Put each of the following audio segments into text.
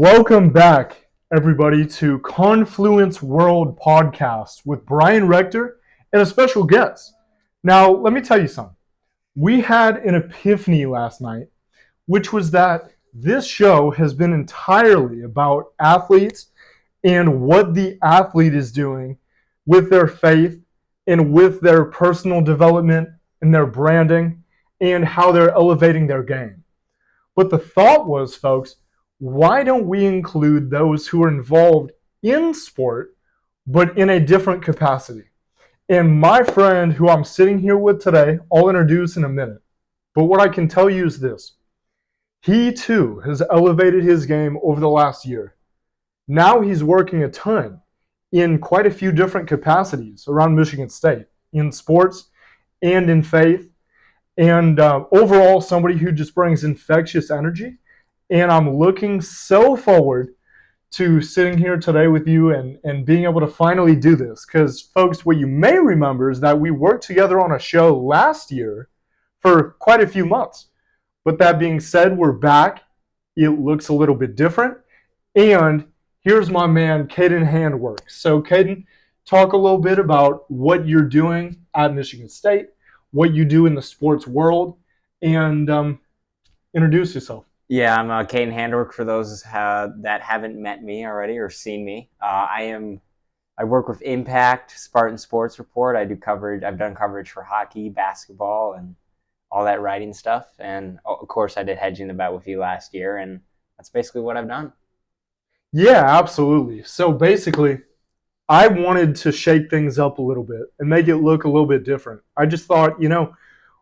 Welcome back, everybody, to Confluence World podcast with Brian Rector and a special guest. Now, let me tell you something. We had an epiphany last night, which was that this show has been entirely about athletes and what the athlete is doing with their faith and with their personal development and their branding and how they're elevating their game. But the thought was, folks, why don't we include those who are involved in sport, but in a different capacity? And my friend who I'm sitting here with today, I'll introduce in a minute. But what I can tell you is this. He too has elevated his game over the last year. Now he's working a ton in quite a few different capacities around Michigan State, in sports and in faith. And overall, somebody who just brings infectious energy. And I'm looking so forward to sitting here today with you and being able to finally do this. Because, folks, what you may remember is that we worked together on a show last year for quite a few months. But that being said, we're back. It looks a little bit different. And here's my man, Caden Handwork. So, Caden, talk a little bit about what you're doing at Michigan State, what you do in the sports world, and introduce yourself. Yeah, I'm Caden Handwork for those that haven't met me already or seen me. I work with Impact, Spartan Sports Report. I do coverage. I've done coverage for hockey, basketball, and all that writing stuff. And of course, I did Hedging the Bet with you last year, and that's basically what I've done. Yeah, absolutely. So basically, I wanted to shake things up a little bit and make it look a little bit different. I just thought,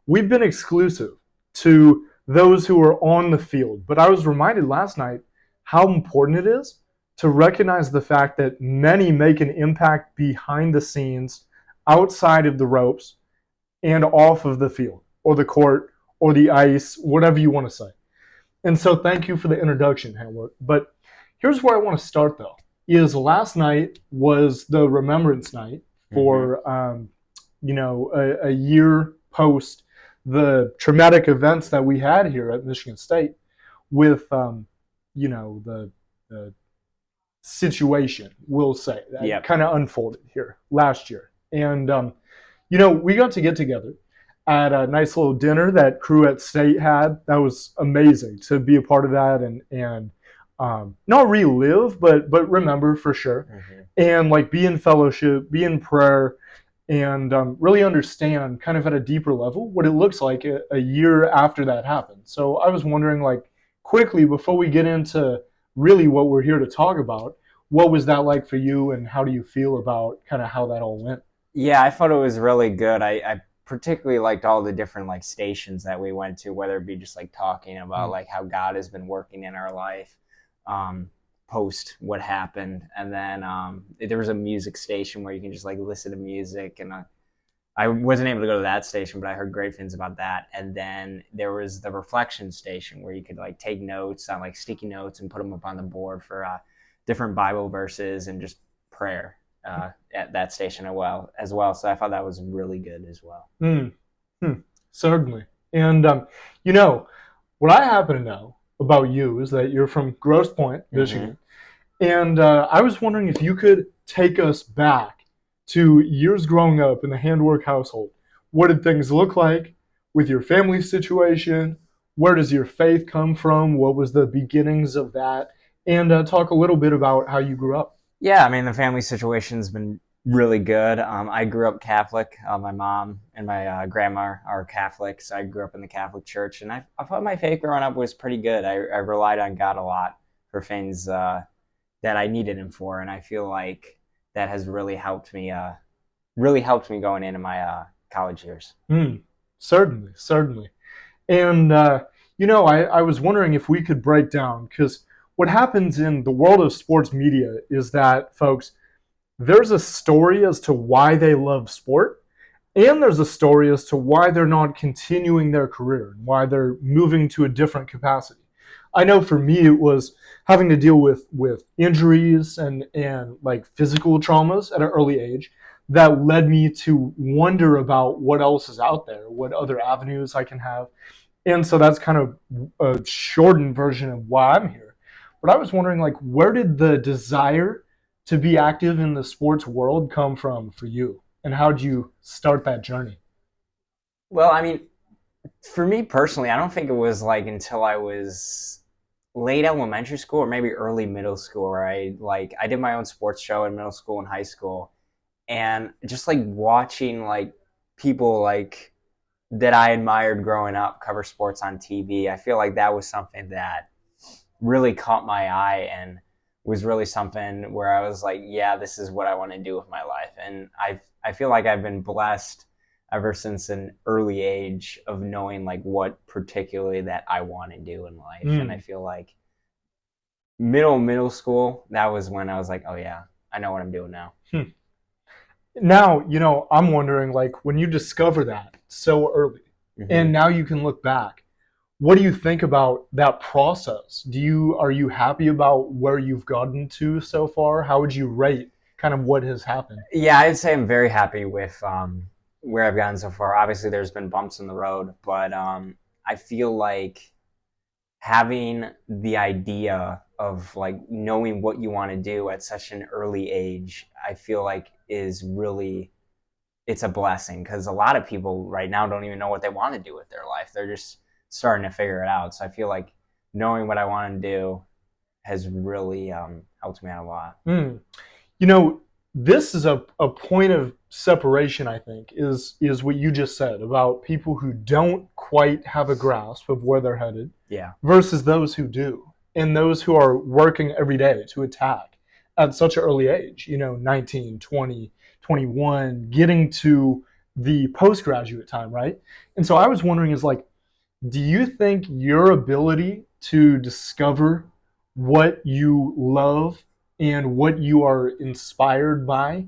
we've been exclusive to those who are on the field. But I was reminded last night how important it is to recognize the fact that many make an impact behind the scenes, outside of the ropes, and off of the field, or the court, or the ice, whatever you want to say. And so thank you for the introduction, Handwork. But here's where I want to start, though, is last night was the Remembrance Night for, a year post the traumatic events that we had here at Michigan State with, the situation, we'll say, that kind of unfolded here last year. And, we got to get together at a nice little dinner that crew at State had. That was amazing to be a part of that and not relive, but remember for sure. And be in fellowship, be in prayer, and really understand kind of at a deeper level what it looks like a year after that happened. So I was wondering, quickly, before we get into really what we're here to talk about, what was that like for you, and how do you feel about kind of how that all went? Yeah, I thought it was really good. I particularly liked all the different stations that we went to, whether it be just talking about how God has been working in our life post what happened, and then there was a music station where you can just listen to music, and I wasn't able to go to that station, but I heard great things about that. And then there was the reflection station where you could take notes on sticky notes and put them up on the board for different Bible verses and just prayer at that station as well. So I thought that was really good as well. Certainly. And what I happen to know about you is that you're from Grosse Pointe, Michigan. And I was wondering if you could take us back to years growing up in the Handwork household. What did things look like with your family situation? Where does your faith come from? What was the beginnings of that? And talk a little bit about how you grew up. Yeah, I mean, the family situation's been really good. I grew up Catholic. My mom and my grandma are Catholic, so I grew up in the Catholic Church. And I thought my faith growing up was pretty good. I relied on God a lot for things that I needed him for, and I feel like that has really helped me going into my college years. Certainly. And, I was wondering if we could break down, because what happens in the world of sports media is that, folks, there's a story as to why they love sport, and there's a story as to why they're not continuing their career and why they're moving to a different capacity. I know for me it was having to deal with injuries and physical traumas at an early age that led me to wonder about what else is out there, what other avenues I can have. And so that's kind of a shortened version of why I'm here. But I was wondering, like, where did the desire to be active in the sports world come from for you? And how did you start that journey? Well, I mean, for me personally, I don't think it was like until I was late elementary school or maybe early middle school where I did my own sports show in middle school and high school, and just like watching like people like that I admired growing up cover sports on TV. I feel like that was something that really caught my eye and was really something where I was like, yeah, this is what I want to do with my life. And I feel like I've been blessed ever since an early age of knowing like what particularly that I want to do in life. And I Mm. feel like middle school, that was when I was like, oh yeah, I know what I'm doing now. Hmm. Now, I'm wondering, like, when you discover that so early, Mm-hmm. and now you can look back, what do you think about that process? Are you happy about where you've gotten to so far? How would you rate kind of what has happened? Yeah, I'd say I'm very happy with where I've gotten so far. Obviously, there's been bumps in the road, but I feel like having the idea of like knowing what you want to do at such an early age, I feel like is really it's a blessing because a lot of people right now don't even know what they want to do with their life. They're just starting to figure it out. So I feel like knowing what I want to do has really helped me out a lot. Mm. You know, this is a point of separation, I think, is what you just said about people who don't quite have a grasp of where they're headed Yeah. versus those who do, and those who are working every day to attack at such an early age, 19, 20, 21, getting to the postgraduate time, right? And so I was wondering, is like, do you think your ability to discover what you love and what you are inspired by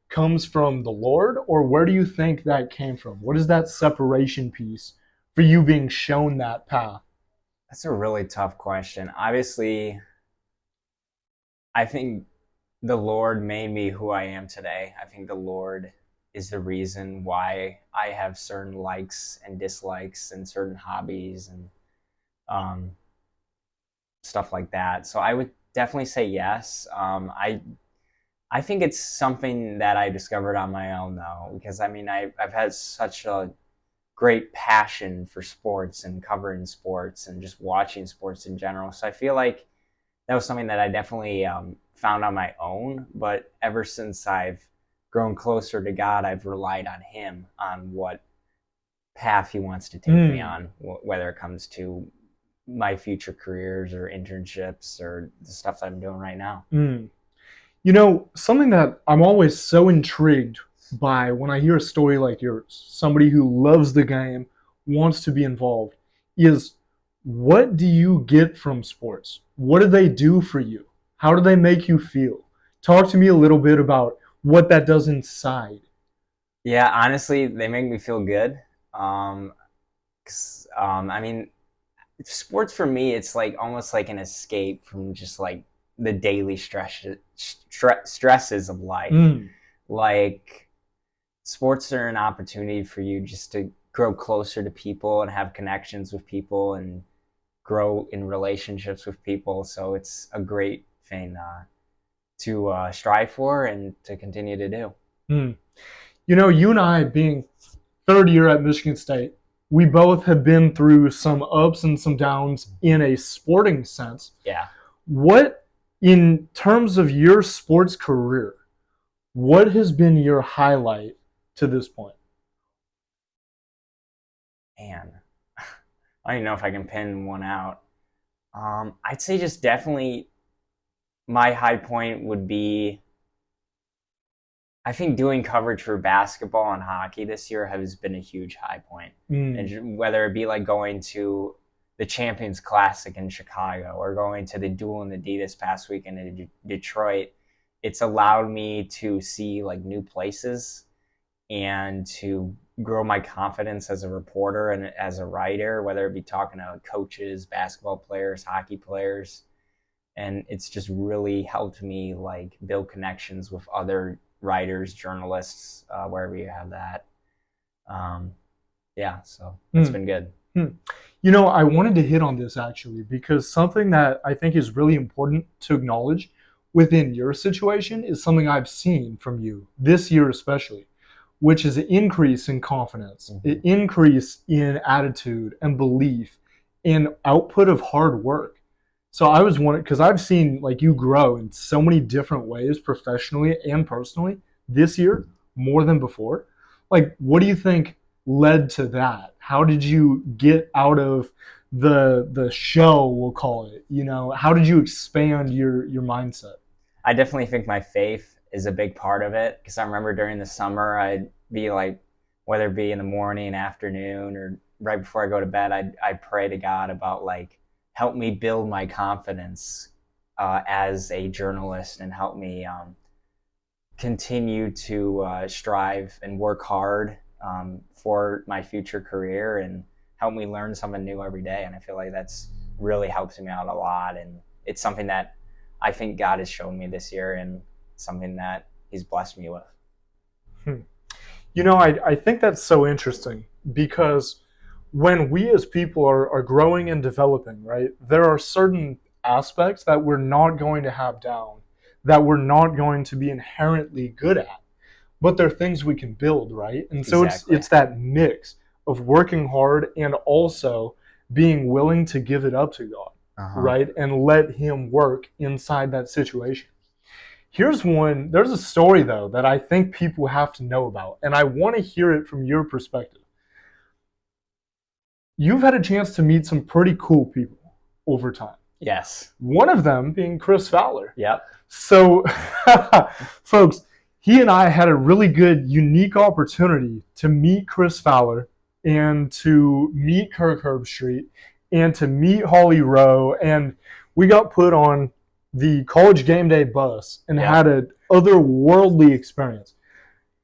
comes from the Lord, or where do you think that came from? What is that separation piece for you being shown that path? That's a really tough question. Obviously, I think the Lord made me who I am today. I think the Lord is the reason why I have certain likes and dislikes and certain hobbies and um, stuff like that. So I would definitely say yes. I think it's something that I discovered on my own though, because I mean I've had such a great passion for sports and covering sports and just watching sports in general. So I feel like that was something that I definitely found on my own. But ever since I've grown closer to God, I've relied on Him on what path He wants to take me Mm, on, whether it comes to my future careers or internships or the stuff that I'm doing right now. mm. Something that I'm always so intrigued by when I hear a story like yours, somebody who loves the game, wants to be involved, is what do you get from sports? What do they do for you? How do they make you feel? Talk to me a little bit about what that does inside. Yeah, honestly, they make me feel good. Um, I mean, sports for me, it's like almost like an escape from just like the daily stresses of life. Mm, Like sports are an opportunity for you just to grow closer to people and have connections with people and grow in relationships with people. So it's a great thing to strive for and to continue to do. mm. You and I, being third year at Michigan State, we both have been through some ups and some downs in a sporting sense. Yeah, What, in terms of your sports career, what has been your highlight to this point? man, I don't even know if I can pin one out. I'd say just definitely my high point would be I think doing coverage for basketball and hockey this year has been a huge high point. Mm, And whether it be like going to the Champions Classic in Chicago or going to the Duel in the D this past weekend in Detroit, it's allowed me to see like new places and to grow my confidence as a reporter and as a writer, whether it be talking to coaches, basketball players, hockey players, and it's just really helped me like build connections with other writers, journalists, wherever you have that. Um, yeah, so it's mm. been good. Hmm. You know, I wanted to hit on this actually because something that I think is really important to acknowledge within your situation is something I've seen from you this year, especially, which is an increase in confidence, an Hmm. increase in attitude and belief, and output of hard work. So I was wondering because I've seen like you grow in so many different ways, professionally and personally, this year more than before. Like, what do you think led to that? How did you get out of the show, we'll call it? You know, how did you expand your mindset? I definitely think my faith is a big part of it because I remember during the summer I'd be like, whether it be in the morning, afternoon, or right before I go to bed, I'd pray to God about like help me build my confidence as a journalist and help me continue to strive and work hard for my future career and help me learn something new every day. And I feel like that's really helps me out a lot. And it's something that I think God has shown me this year and something that He's blessed me with. Hmm. You know, I think that's so interesting because when we as people are growing and developing, right, there are certain aspects that we're not going to have down, that we're not going to be inherently good at, but they're things we can build, right? And so Exactly. it's that mix of working hard and also being willing to give it up to God, Uh huh. right? And let Him work inside that situation. Here's one. There's a story though that I think people have to know about, and I want to hear it from your perspective. You've had a chance to meet some pretty cool people over time. Yes. One of them being Chris Fowler. Yep. So, folks, he and I had a really good, unique opportunity to meet Chris Fowler and to meet Kirk Herbstreit and to meet Holly Rowe. And we got put on the college game day bus and Yep. had an otherworldly experience.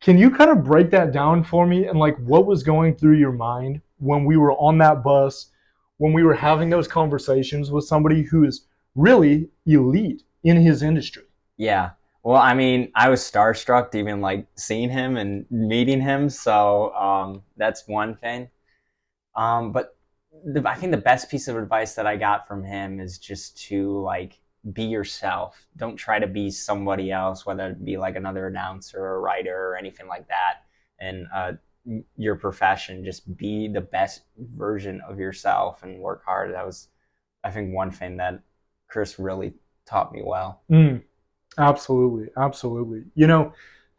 Can you kind of break that down for me and like what was going through your mind when we were on that bus, when we were having those conversations with somebody who is really elite in his industry? Yeah. Well, I mean, I was starstruck to even like seeing him and meeting him. So that's one thing. But I think the best piece of advice that I got from him is just to like be yourself. Don't try to be somebody else, whether it be like another announcer or a writer or anything like that. And your profession, just be the best version of yourself and work hard. That was, I think, one thing that Chris really taught me well. Mm, absolutely, absolutely. You know,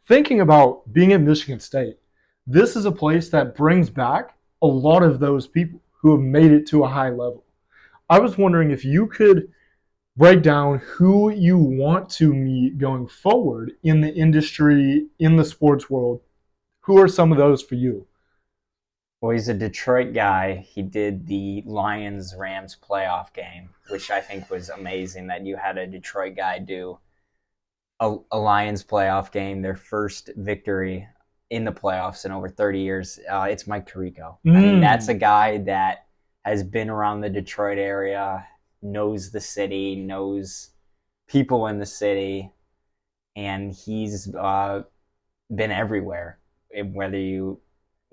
thinking about being at Michigan State, this is a place that brings back a lot of those people who have made it to a high level. I was wondering if you could break down who you want to meet going forward in the industry, in the sports world. Who are some of those for you? Well, he's a Detroit guy. He did the Lions Rams playoff game, which I think was amazing that you had a Detroit guy do a Lions playoff game, their first victory in the playoffs in over 30 years. It's Mike Tirico. I mean, that's a Mm, guy that has been around the Detroit area, knows the city, knows people in the city, and he's been everywhere. Whether you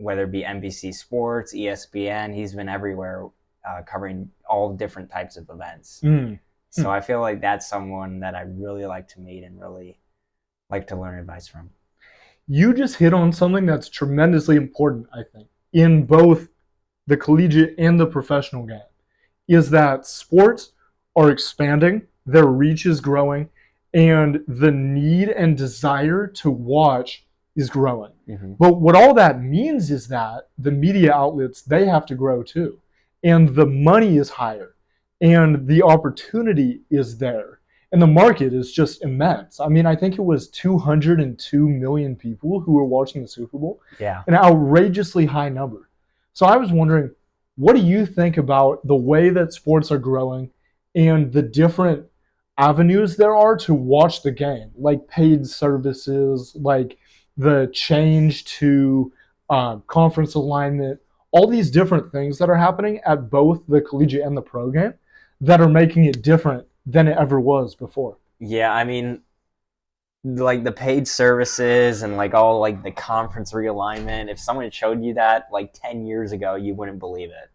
whether it be NBC Sports, ESPN, he's been everywhere covering all different types of events. mm, So I feel like that's someone that I really like to meet and really like to learn advice from. you just hit on something that's tremendously important, I think, in both the collegiate and the professional game, is that sports are expanding, their reach is growing, and the need and desire to watch is growing. Mm-hmm. But what all that means is that the media outlets, they have to grow too. And the money is higher and the opportunity is there. And the market is just immense. I mean, I think it was 202 million people who were watching the Super Bowl, Yeah. an outrageously high number. So I was wondering, what do you think about the way that sports are growing and the different avenues there are to watch the game, like paid services, like the change to conference alignment, all these different things that are happening at both the collegiate and the pro game that are making it different than it ever was before? Yeah, I mean, like the paid services and like all like the conference realignment, if someone showed you that like 10 years ago, you wouldn't believe it.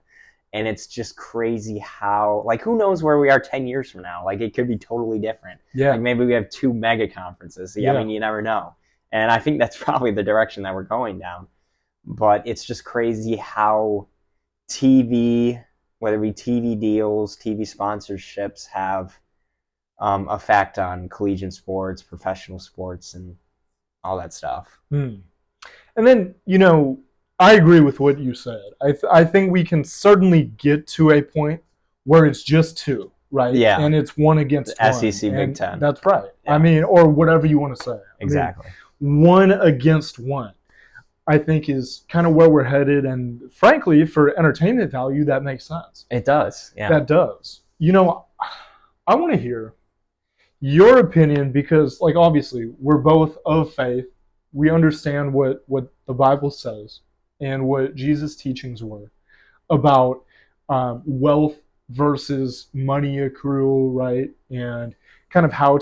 And it's just crazy how, like, who knows where we are 10 years from now? Like, it could be totally different. Yeah. Like, maybe we have 2 mega conferences. I mean, you never know. And I think that's probably the direction that we're going down. But it's just crazy how TV, whether it be TV deals, TV sponsorships, have effect on collegiate sports, professional sports, and all that stuff. And then, I agree with what you said. I think we can certainly get to a point where it's just two, right? Yeah. And it's one against the one. SEC Big Ten. That's right. Yeah. I mean, or whatever you want to say. Exactly. One against one, I think, is kind of where we're headed. And frankly, for entertainment value, that makes sense. It does. Yeah. That does. I want to hear your opinion because, like, obviously, we're both of faith. We understand what the Bible says and what Jesus' teachings were about wealth versus money accrual, right? And kind of how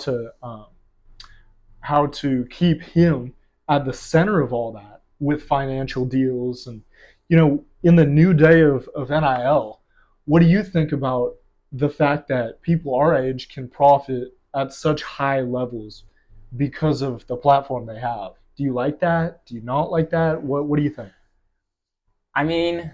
to keep him at the center of all that with financial deals. And, in the new day of NIL, what do you think about the fact that people our age can profit at such high levels because of the platform they have? Do you like that? Do you not like that? What do you think? I mean,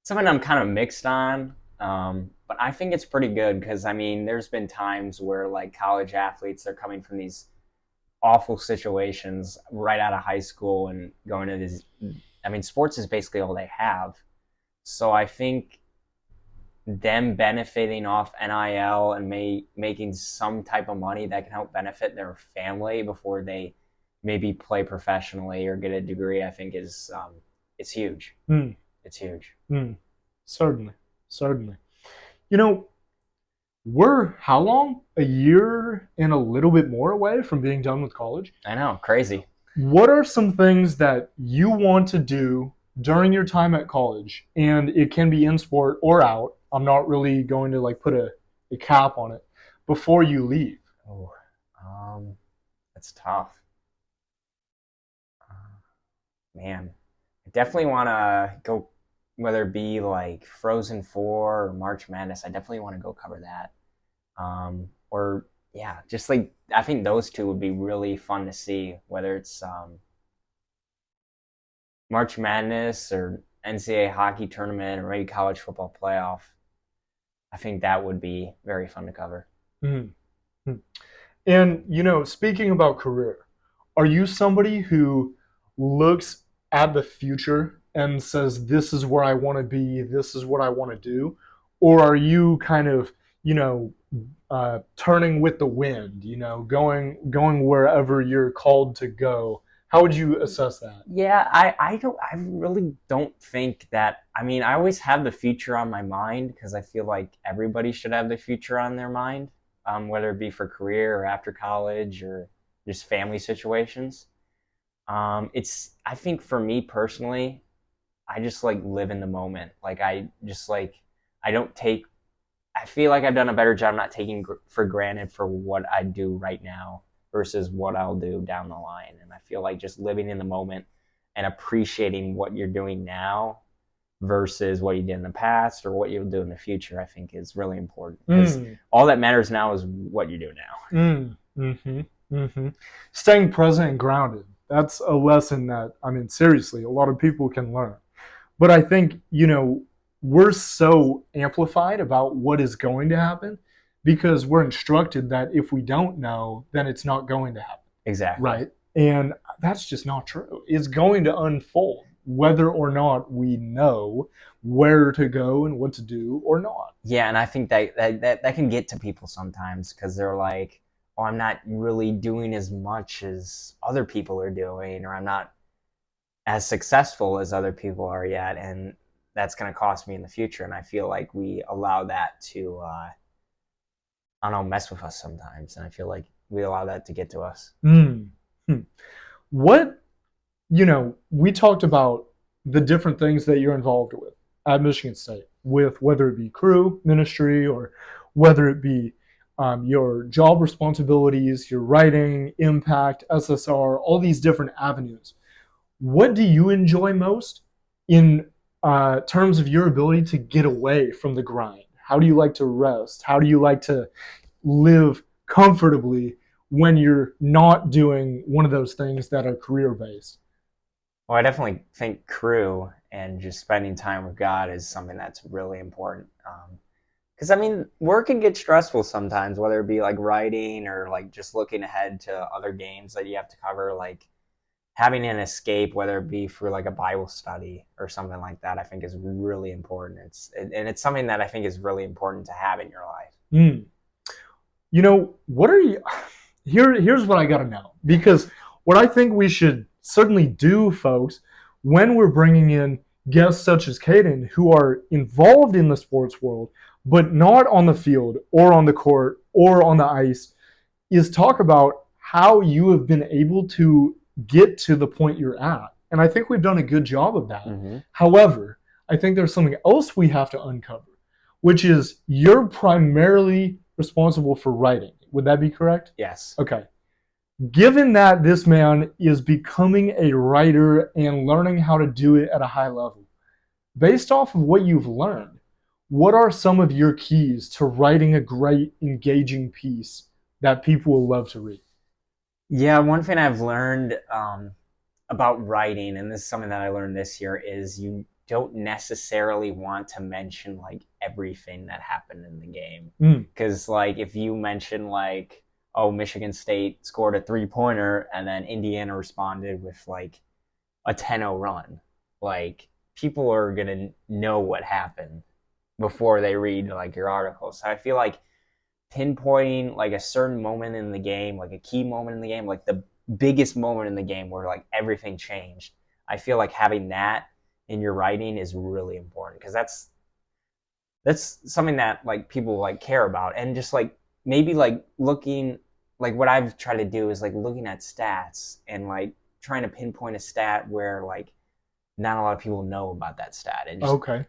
something I'm kind of mixed on, but I think it's pretty good because, I mean, there's been times where, like, college athletes are coming from these awful situations right out of high school and going to these. I mean, sports is basically all they have. So I think them benefiting off NIL and making some type of money that can help benefit their family before they maybe play professionally or get a degree, I think is it's huge. It's huge. Certainly. We're how long? A year and a little bit more away from being done with college. I know, crazy. What are some things that you want to do during your time at college? And it can be in sport or out. I'm not really going to put a cap on it before you leave. Oh, that's tough. Man, I definitely want to go, whether it be like Frozen 4 or March Madness. I definitely want to go cover that. Or yeah, just like, I think those two would be really fun to see, whether it's March Madness or NCAA hockey tournament or maybe college football playoff. I think that would be very fun to cover. Mm-hmm. And, speaking about career, are you somebody who looks at the future and says, this is where I want to be, this is what I want to do? Or are you kind of, turning with the wind, going wherever you're called to go? How would you assess that? Yeah, I really don't think that. I mean, I always have the future on my mind because I feel like everybody should have the future on their mind, whether it be for career or after college or just family situations. I think for me personally, I just live in the moment. I feel like I've done a better job not taking for granted for what I do right now versus what I'll do down the line. And I feel like just living in the moment and appreciating what you're doing now versus what you did in the past or what you'll do in the future, I think is really important. Because all that matters now is what you do now. Staying present and grounded. That's a lesson that, seriously, a lot of people can learn. But I think, we're so amplified about what is going to happen because we're instructed that if we don't know, then it's not going to happen. Exactly. Right? And that's just not true. It's going to unfold whether or not we know where to go and what to do or not. Yeah, and I think that can get to people sometimes because they're like, oh, I'm not really doing as much as other people are doing, or I'm not as successful as other people are yet, and that's going to cost me in the future. And I feel like we allow that to, mess with us sometimes. And I feel like we allow that to get to us. What, we talked about the different things that you're involved with at Michigan State, with whether it be crew, ministry, or whether it be your job responsibilities, your writing, impact, SSR, all these different avenues. What do you enjoy most in terms of your ability to get away from the grind? How do you like to rest? How do you like to live comfortably when you're not doing one of those things that are career based? Well, I definitely think crew and just spending time with God is something that's really important. Because I mean, work can get stressful sometimes, whether it be like writing or like just looking ahead to other games that you have to cover. Like having an escape, whether it be for like a Bible study or something like that, I think is really important. And it's something that I think is really important to have in your life. Mm. You know, what are you here's what I got to know, because what I think we should certainly do, folks, when we're bringing in guests such as Caden who are involved in the sports world but not on the field or on the court or on the ice, is talk about how you have been able to get to the point you're at. And I think we've done a good job of that. Mm-hmm. However, I think there's something else we have to uncover, which is you're primarily responsible for writing. Would that be correct? Yes. Okay. Given that this man is becoming a writer and learning how to do it at a high level, based off of what you've learned, what are some of your keys to writing a great, engaging piece that people will love to read? Yeah, one thing I've learned about writing, and this is something that I learned this year, is you don't necessarily want to mention like everything that happened in the game. Because like if you mention like, oh, Michigan State scored a 3-pointer and then Indiana responded with like a 10-0 run, like people are gonna know what happened before they read like your article. So I feel like pinpointing like a certain moment in the game, like a key moment in the game, like the biggest moment in the game where like everything changed. I feel like having that in your writing is really important because that's something that like people like care about, and just like maybe like looking, like what I've tried to do is like looking at stats and like trying to pinpoint a stat where like not a lot of people know about that stat, and just Okay.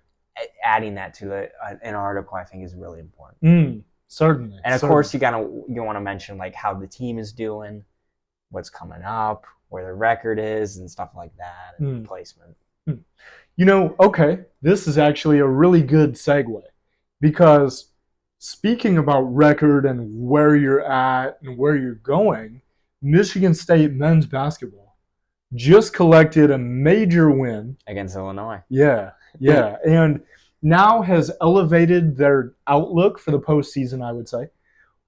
adding that to an article I think is really important. Certainly. And of certainly. course, you want to mention like how the team is doing, what's coming up, where the record is, and stuff like that, and placement. You know, okay, this is actually a really good segue, because speaking about record and where you're at and where you're going, Michigan State men's basketball just collected a major win Against Illinois. Yeah, yeah, and now has elevated their outlook for the postseason, I would say.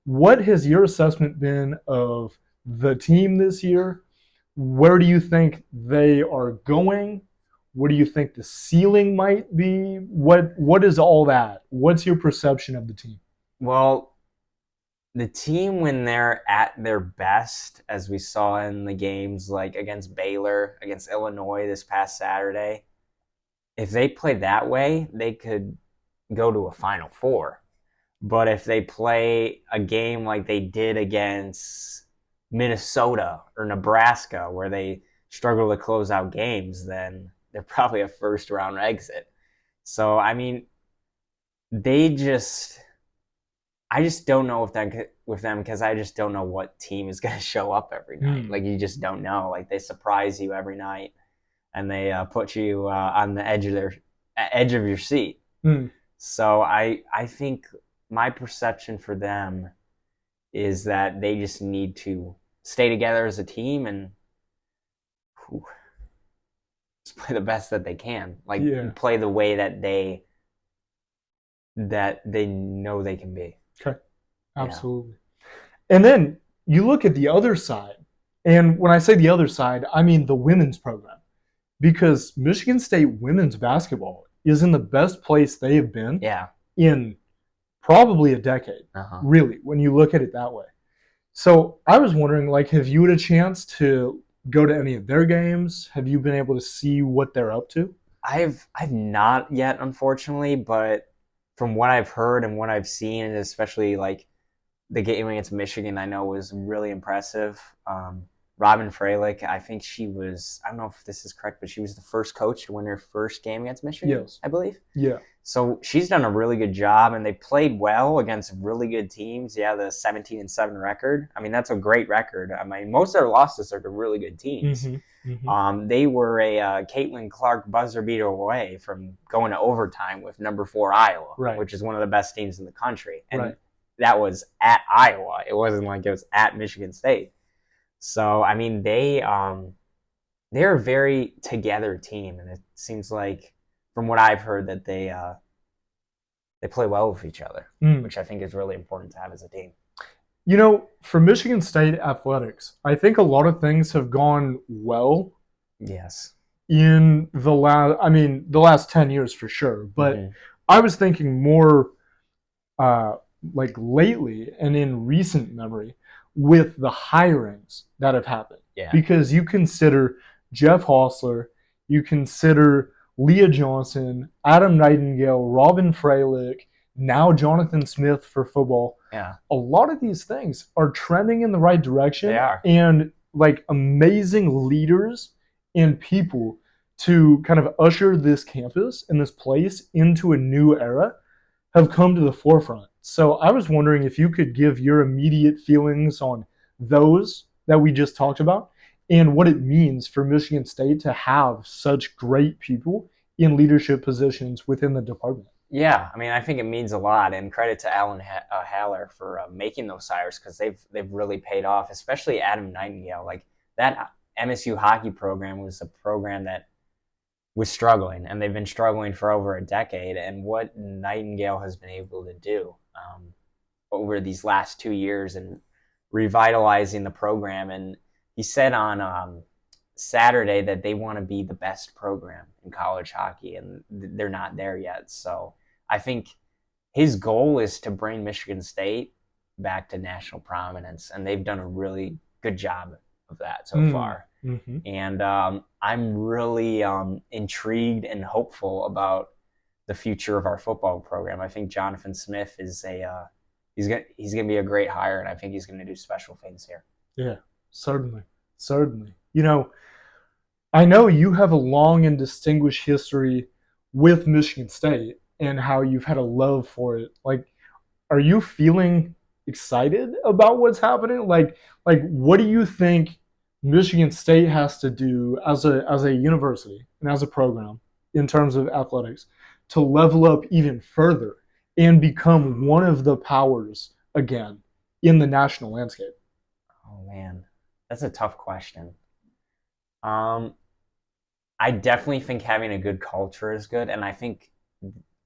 What has your assessment been of the team this year? Where do you think they are going? What do you think the ceiling might be? What is all that? What's your perception of the team? Well, the team when they're at their best, as we saw in the games like against Baylor, against Illinois this past Saturday, if they play that way, they could go to a Final Four. But if they play a game like they did against Minnesota or Nebraska, where they struggle to close out games, then they're probably a first round exit. So, I mean, I just don't know with them because I just don't know what team is going to show up every night. Like, you just don't know. Like, they surprise you every night, and they put you on the edge of your seat. So I think my perception for them is that they just need to stay together as a team and just play the best that they can. Like play the way that they know they can be. Okay. Absolutely. Yeah. And then you look at the other side. And when I say the other side, I mean the women's program. Because Michigan State women's basketball is in the best place they have been in probably a decade, really, when you look at it that way. So I was wondering, like, have you had a chance to go to any of their games? Have you been able to see what they're up to? I've not yet, unfortunately, but from what I've heard and what I've seen, and especially like the game against Michigan, I know was really impressive. Robin Freilich, I think she was, I don't know if this is correct, but she was the first coach to win her first game against Michigan, Yes. I believe. Yeah. So she's done a really good job, and they played well against really good teams. Yeah, the 17-7 record. I mean, that's a great record. I mean, most of their losses are to really good teams. They were a Caitlin Clark buzzer beater away from going to overtime with number 4 Iowa, Right. which is one of the best teams in the country. And Right. that was at Iowa. It wasn't like it was at Michigan State. So, I mean, they're a very together team, and it seems like, from what I've heard, that they play well with each other, which I think is really important to have as a team. You know, for Michigan State athletics, I think a lot of things have gone well. Yes. In the last 10 years for sure. But I was thinking more like lately and in recent memory with the hirings that have happened. Yeah. Because you consider Jeff Hostler, you consider Leah Johnson, Adam Nightingale, Robin Freilich, now Jonathan Smith for football. Yeah. A lot of these things are trending in the right direction. They are. And like amazing leaders and people to kind of usher this campus and this place into a new era have come to the forefront. So I was wondering if you could give your immediate feelings on those that we just talked about and what it means for Michigan State to have such great people in leadership positions within the department. Yeah, I mean, I think it means a lot, and credit to Alan Haller for making those hires, because they've really paid off, especially Adam Nightingale. Like, that MSU hockey program was a program that was struggling, and they've been struggling for over a decade. And what Nightingale has been able to do over these last 2 years and revitalizing the program. And he said on Saturday that they want to be the best program in college hockey, and they're not there yet. So I think his goal is to bring Michigan State back to national prominence, and they've done a really good job of that so far. And I'm really intrigued and hopeful about the future of our football program. I think Jonathan Smith is he's gonna be a great hire, and I think he's gonna do special things here. Yeah, certainly. You know, I know you have a long and distinguished history with Michigan State and how you've had a love for it. Like, are you feeling excited about what's happening? Like what do you think Michigan State has to do as a university and as a program in terms of athletics to level up even further and become one of the powers again in the national landscape? Oh man, that's a tough question. I definitely think having a good culture is good, and I think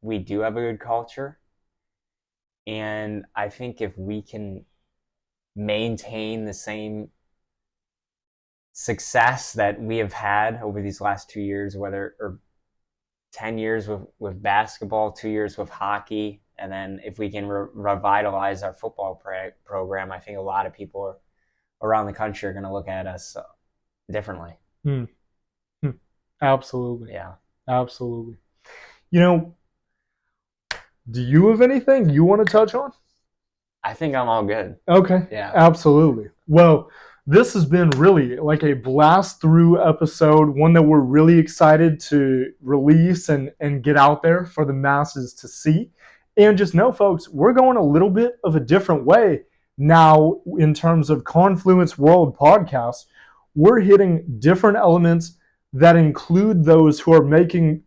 we do have a good culture. And I think if we can maintain the same success that we have had over these last 2 years, or 10 years with basketball, 2 years with hockey, and then if we can revitalize our football program, I think a lot of people around the country are going to look at us differently. Absolutely. Yeah. Absolutely. You know, do you have anything you want to touch on? I think I'm all good. Okay. Yeah. Absolutely. Well, this has been really like a blast through episode, one that we're really excited to release and get out there for the masses to see. And just know, folks, we're going a little bit of a different way now in terms of Confluence World podcasts. We're hitting different elements that include those who are making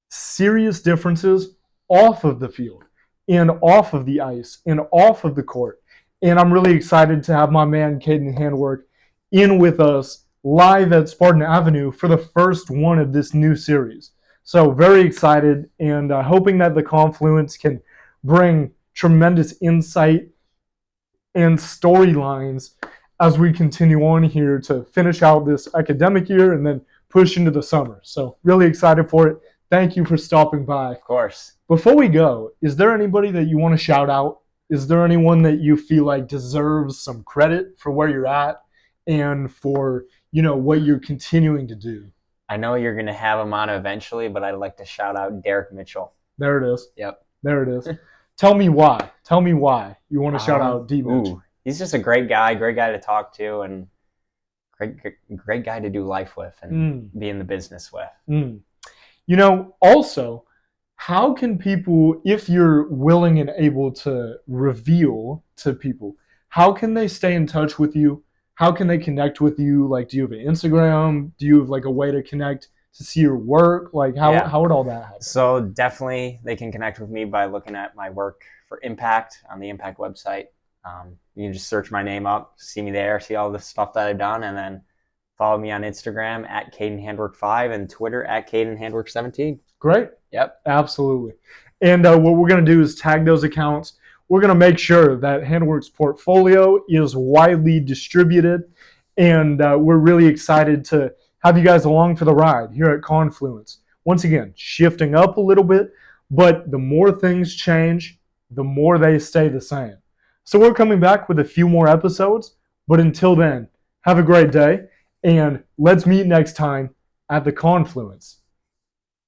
serious differences off of the field and off of the ice and off of the court. And I'm really excited to have my man Caden Handwork in with us live at Spartan Avenue for the first one of this new series. So very excited, and hoping that the Confluence can bring tremendous insight and storylines as we continue on here to finish out this academic year and then push into the summer. So really excited for it. Thank you for stopping by. Of course. Before we go, is there anybody that you want to shout out? Is there anyone that you feel like deserves some credit for where you're at and for, what you're continuing to do? I know you're going to have him on eventually, but I'd like to shout out Derek Mitchell. There it is. Yep. There it is. Tell me why. Tell me why you want to shout out D. Mitch. He's just a great guy to talk to, and great guy to do life with and be in the business with. You know, also, how can people, if you're willing and able to reveal to people, how can they stay in touch with you? How can they connect with you? Like, do you have an Instagram? Do you have like a way to connect to see your work? Like, how would all that happen? So definitely they can connect with me by looking at my work for Impact on the Impact website. You can just search my name up, see me there, see all the stuff that I've done, and then follow me on Instagram at Caden Handwork 5 and Twitter at Caden Handwork 17. Great. Yep. Absolutely. And what we're going to do is tag those accounts. We're going to make sure that Handwork's portfolio is widely distributed. And we're really excited to have you guys along for the ride here at Confluence. Once again, shifting up a little bit, but the more things change, the more they stay the same. So we're coming back with a few more episodes. But until then, have a great day. And let's meet next time at the Confluence.